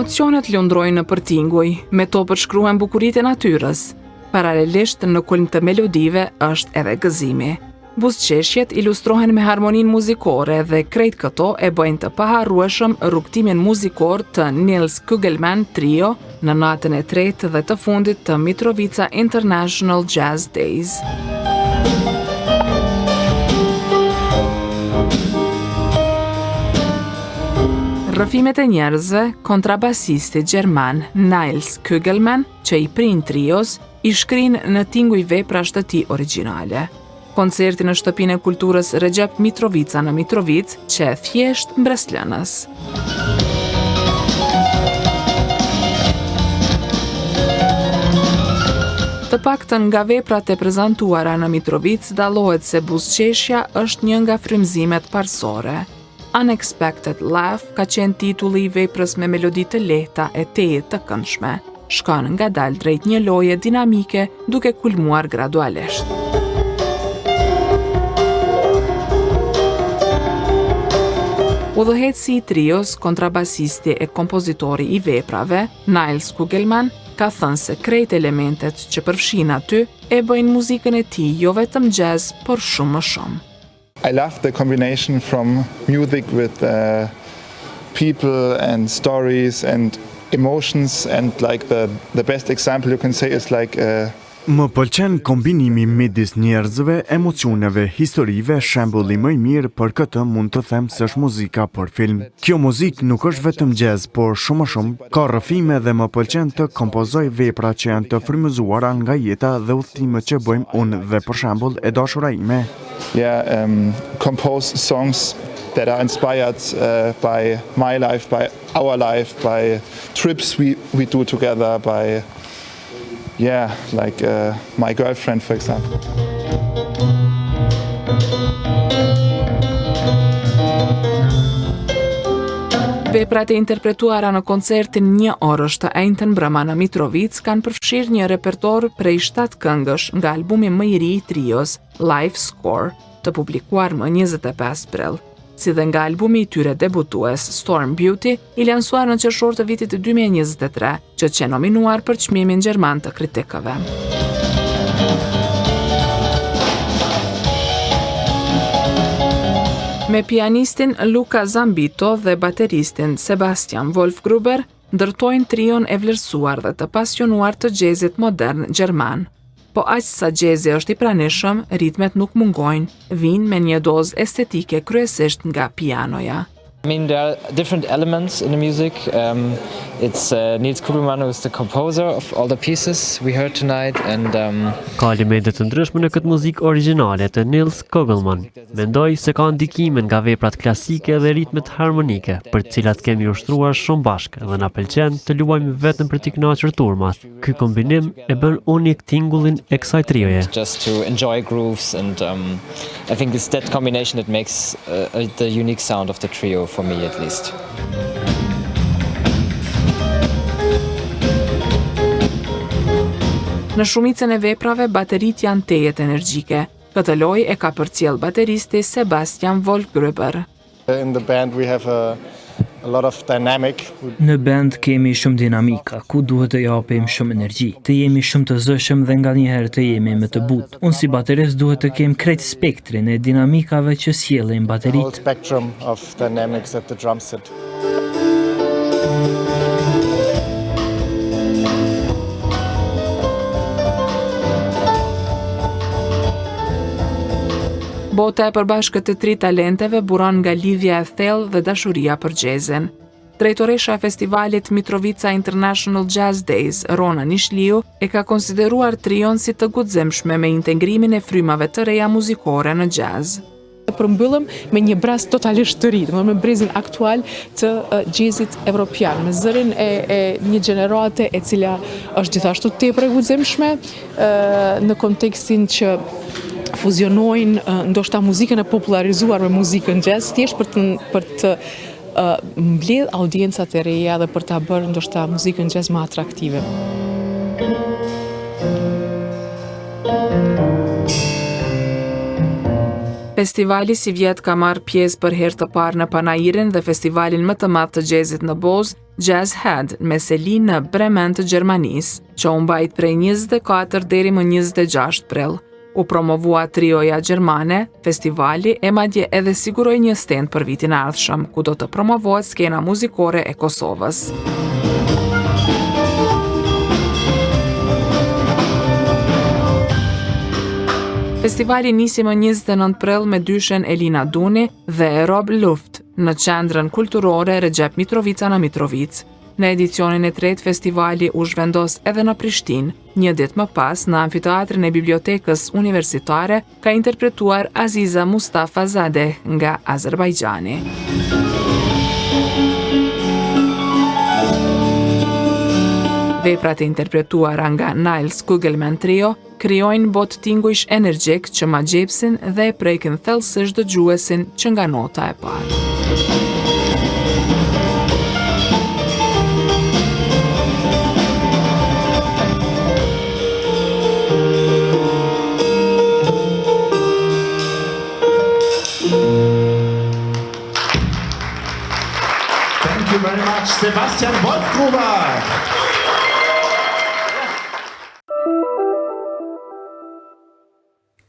Emocionet lundrojnë nëpër tinguj, me to përshkruhen bukuritë e natyrës. Paralelisht në kulm të melodive është edhe gëzimi. Buzëqeshjet ilustrohen me harmoninë muzikore dhe krejt këto e bëjnë të paharrueshëm rrugtimin muzikor të Nils Kugelman Trio në natën e tretë dhe të fundit të Mitrovica International Jazz Days. Rrëfimet e njerëzve, kontrabasisti gjerman Nils Kugelman, që i prin trios, i shkrin në tinguj vepra të tij origjinale. Koncerti në Shtëpinë e Kulturës Recep Mitrovica në Mitrovic, që e thjesht mbreslënës. Të paktën nga veprat e prezantuara në Mitrovic dallohet se buzëqeshja është një nga frymëzimet parsorë. Unexpected Laugh ka qenë titulli i veprës me melodi të lehta e teje të këndshme. Shkon ngadalë drejt një loje dinamike duke kulmuar gradualisht. Udhëheqësi i trios, kontrabasisti e kompozitori i veprave, Nils Kugelman, ka thënë se krejt elementet që përfshin aty e bëjnë muzikën e tij jo vetëm jazz, por shumë më shumë. I love the combination from music with people and stories and emotions, and like the best example you can say is like Më pëlqen kombinimi midis njerëzve, emocioneve, historive. Shembulli më i mirë për këtë mund të them se është muzika për film. Kjo muzikë nuk është vetëm jazz, por shumë më shumë ka rrëfime dhe më pëlqen të kompozoj vepra që janë të frymëzuara nga jeta dhe udhëtimet që bëjmë unë dhe për shembull e dashura ime. Compose songs that are inspired by my life, by our life, by trips we do together, by my girlfriend, for example. Veprat e interpretuara në koncertin një orësh të enjtën mbrëma në Mitrovic kanë përfshirë një repertor prej 7 këngësh nga albumi më i ri i trios, Live Score, të publikuar më 25 prill, si dhe nga albumi i tyre debutues Storm Beauty, i lansuar në qershor të vitit 2023, që që nominuar për çmimin gjerman të kritikëve. Me pianistin Luca Zambito dhe bateristin Sebastian Wolfgruber, ndërtojnë trion e vlerësuar dhe të pasionuar të jazzit modern gjerman. Po aq sa jazzi është i pranishëm, ritmet nuk mungojnë, vinë me një dozë estetike kryesisht nga pianoja. I mean, there are different elements in the music. It's Nils Kugelman who is the composer of all the pieces we heard tonight, and ka elemente të ndryshme në këtë muzikë origjinale të Nils Kugelman. Mendoj se ka ndikime nga veprat klasike dhe ritmet harmonike, për të cilat kemi ushtruar shumë bashkë dhe na pëlqen të luajmë vetëm për t'i kënaqur turmat. Ky kombinim e bën unik tingullin e kësaj trioje. Just to enjoy grooves, and I think it's that combination that makes the unique sound of the trio, for me at least. Në shumicën e veprave, baterit janë tejet energjike. Këtë lojë e ka përcjell bateristi Sebastian Wolfgruber. In the band we have a lot of dynamic. Në band kemi shumë dinamika, ku duhet të japim shumë energji, të jemi shumë të zëshëm dhe nganjëherë të jemi më të butë. Unë si baterist duhet të kem krejt spektrin e dinamikave që sjellin bateritë. Whole spectrum of dynamics at the drum set. Bota e përbashkët të 3 talenteve buron nga lidhja e thellë dhe dashuria për jazzin. Drejtoresha e festivalit Mitrovica International Jazz Days, Rona Nishliu, e ka konsideruar trion si të guximshme me integrimin e frymave të reja muzikore në jazz. Përmbyllëm me një braz totalisht të ri, me brezin aktual të jazzit evropian, me zërin e një gjenerate e cila është gjithashtu tepër e guximshme në kontekstin që fuzionojnë ndoshta muzikën e popularizuar me muzikën jazz, thjesht për të mbledh audiencat e reja dhe për ta bërë ndoshta muzikën jazz më atraktive. Festivali si vjet ka marrë pjesë për herë të parë në Panairin dhe festivalin më të madh të jazzit në Boz, Jazz Head, me seli në Bremen të Gjermanisë, që u mbajt prej 24 deri më 26 prill. U promovua trioja gjermane, festivali e madje edhe siguroi një stend për vitin e ardhshëm, ku do të promovohet skena muzikore e Kosovës. Festivali nisi më 29 prill me dyshen Elina Duni dhe Rob Luft në qendrën kulturore Recep Mitrovica në Mitrovic. Në edicionin e tretë festivali u zhvendos edhe në Prishtinë. Një ditë më pas, në amfiteatrin e Bibliotekës Universitare, ka interpretuar Aziza Mustafa Zadeh nga Azerbajgjani. Veprat e interpretuara nga Niles Kugelman Trio krijojnë botë tinguish energjik që ma gjepsin dhe e prekin thellësisht dëgjuesin që nga nota e parë. Thank you very much, Sebastian Wolfgruber.